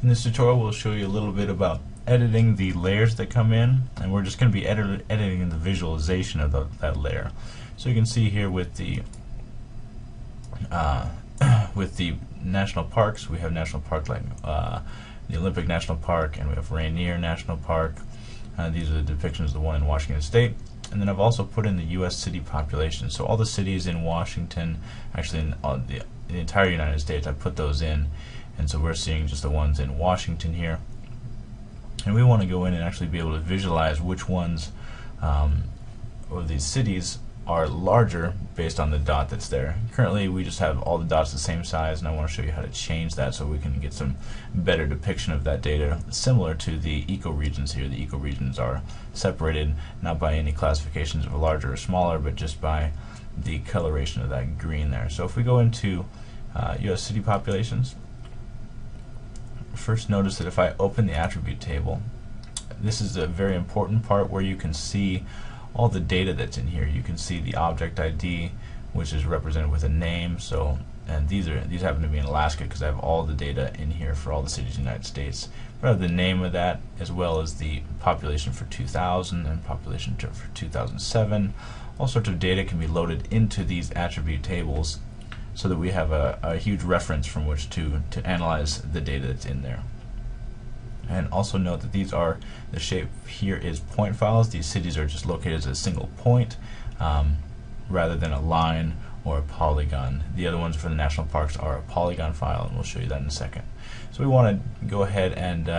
In this tutorial we'll show you a little bit about editing the layers that come in, and we're just going to be editing the visualization of that layer. So you can see here with the national parks, we have national parks like the Olympic National Park, and we have Rainier National Park. These are the depictions of the one in Washington State. And then I've also put in the U.S. city population. So all the cities in Washington, actually in the entire United States, I put those in. And so we're seeing just the ones in Washington here. And we want to go in and actually be able to visualize which ones of these cities are larger based on the dot that's there. Currently we just have all the dots the same size, and I want to show you how to change that so we can get some better depiction of that data, similar to the ecoregions here. The ecoregions are separated not by any classifications of larger or smaller, but just by the coloration of that green there. So if we go into U.S. city populations, first notice that if I open the attribute table, this is a very important part where you can see all the data that's in here. You can see the object ID, which is represented with a name. So, and these happen to be in Alaska because I have all the data in here for all the cities in the United States. But I have the name of that, as well as the population for 2000 and population for 2007. All sorts of data can be loaded into these attribute tables so that we have a huge reference from which to analyze the data that's in there. And also note that these are, the shape here is point files. These cities are just located as a single point rather than a line or a polygon. The other ones for the national parks are a polygon file, and we'll show you that in a second. So we want to go ahead and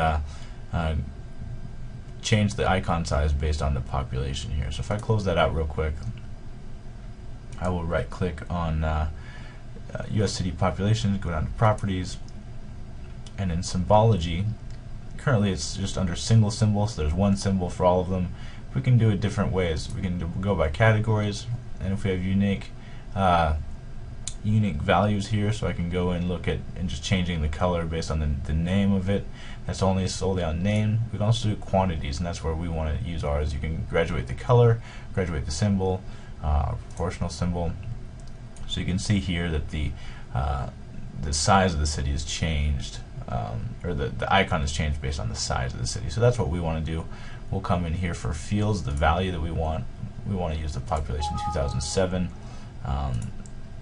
change the icon size based on the population here. So if I close that out real quick, I will right click on U.S. city populations, go down to properties, and in symbology, currently it's just under single symbol, so there's one symbol for all of them. We can do it different ways. We can go by categories, and if we have unique values here, so I can go and look at and just changing the color based on the name of it. That's solely on name. We can also do quantities, and that's where we want to use ours. You can graduate the color, graduate the symbol, proportional symbol. So you can see here that the size of the city is changed, or the icon is changed based on the size of the city. So that's what we want to do. We'll come in here for fields, the value that we want. We want to use the population 2007.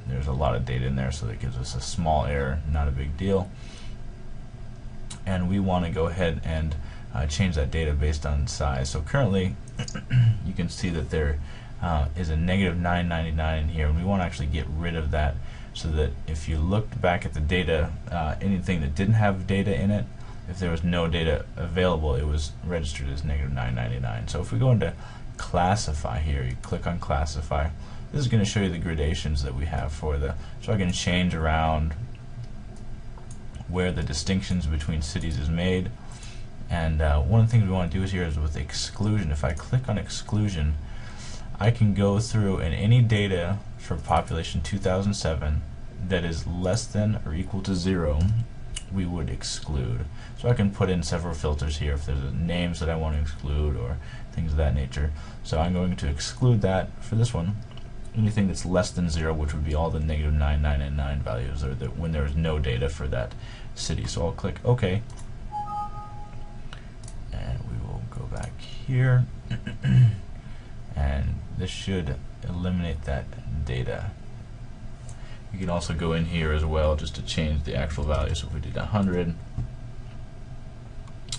There's a lot of data in there, so that gives us a small error, not a big deal. And we want to go ahead and change that data based on size. So currently you can see that there is a negative 999 in here, and we want to actually get rid of that, so that if you looked back at the data, anything that didn't have data in it, if there was no data available, it was registered as negative 999. So if we go into classify here, you click on classify, this is going to show you the gradations that we have for so I can change around where the distinctions between cities is made. And one of the things we want to do here is with exclusion. If I click on exclusion, I can go through, and any data for population 2007 that is less than or equal to 0 we would exclude. So I can put in several filters here if there's names that I want to exclude or things of that nature. So I'm going to exclude that for this one. Anything that's less than 0, which would be all the negative 9999 values, or when there is no data for that city. So I'll click OK, and we will go back here. And this should eliminate that data. You can also go in here as well just to change the actual value. So if we did 100,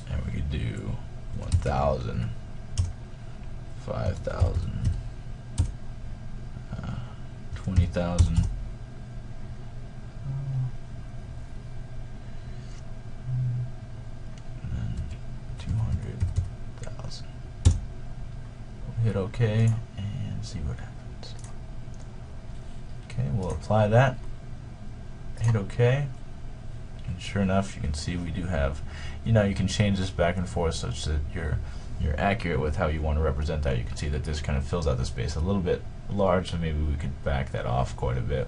and we could do 1,000, 5,000, 20,000, and then 200,000. Hit OK and see what happens. Okay, we'll apply that, hit OK, and sure enough you can see we do have, you can change this back and forth such that you're accurate with how you want to represent that. You can see that this kind of fills out the space a little bit large, so maybe we could back that off quite a bit.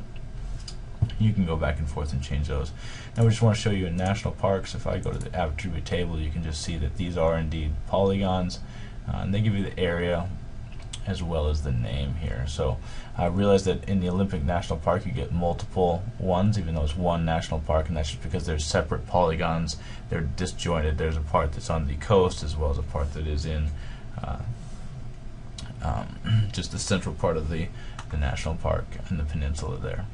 You can go back and forth and change those. Now we just want to show you in national parks. If I go to the attribute table, you can just see that these are indeed polygons, and they give you the area as well as the name here. So I realize that in the Olympic National Park you get multiple ones, even though it's one national park, and that's just because there's separate polygons. They're disjointed. There's a part that's on the coast as well as a part that is in just the central part of the national park and the peninsula there.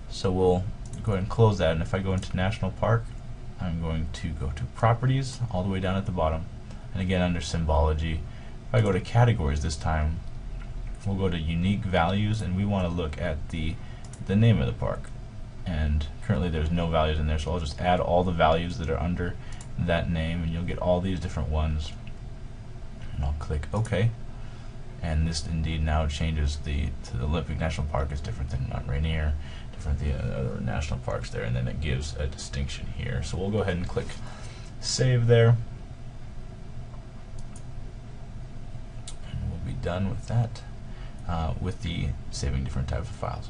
So we'll go ahead and close that, and if I go into National Park, I'm going to go to Properties all the way down at the bottom, and again under Symbology. If I go to Categories this time, we'll go to Unique Values, and we want to look at the name of the park. And currently there's no values in there, so I'll just add all the values that are under that name, and you'll get all these different ones. And I'll click OK. And this indeed now changes to the Olympic National Park is different than Mount Rainier, different than the other national parks there, and then it gives a distinction here. So we'll go ahead and click Save there. And we'll be done with that, with the saving different types of files.